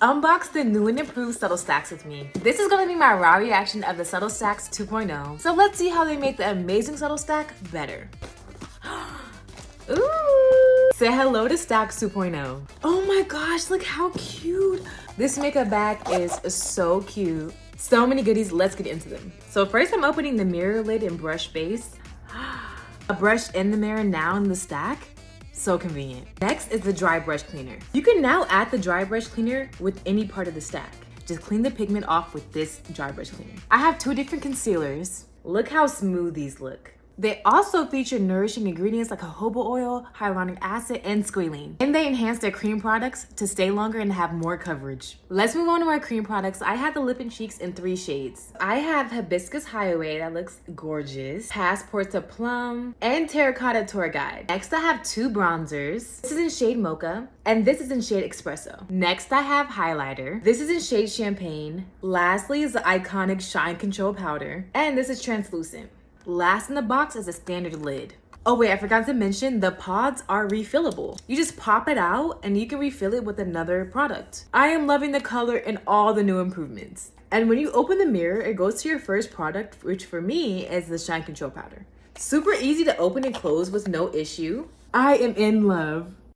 Unbox the new and improved Subtl stacks with me. This is going to be my raw reaction of the Subtl stacks 2.0. So let's see how they make the amazing Subtl stack better. Ooh! Say hello to stack 2.0. Oh my gosh, look how cute. This makeup bag is so cute. So many goodies, let's get into them. So first I'm opening the mirror lid and brush base. A brush in the mirror now in the stack. So convenient. Next is the dry brush cleaner. You can now add the dry brush cleaner with any part of the stack. Just clean the pigment off with this dry brush cleaner. I have two different concealers. Look how smooth these look. They also feature nourishing ingredients like jojoba oil, hyaluronic acid, and squalene. And they enhance their cream products to stay longer and have more coverage. Let's move on to our cream products. I have the lip and cheeks in 3 shades. I have Hibiscus Highway, that looks gorgeous, Passport to Plum, and Terracotta Tour Guide. Next, I have 2 bronzers. This is in shade Mocha, and this is in shade Espresso. Next, I have highlighter. This is in shade Champagne. Lastly is the iconic Shine Control Powder, and this is translucent. Last in the box is a standard lid. Oh wait, I forgot to mention the pods are refillable. You just pop it out and you can refill it with another product. I am loving the color and all the new improvements. And when you open the mirror, it goes to your first product, which for me is the Shine Control Powder. Super easy to open and close with no issue. I am in love.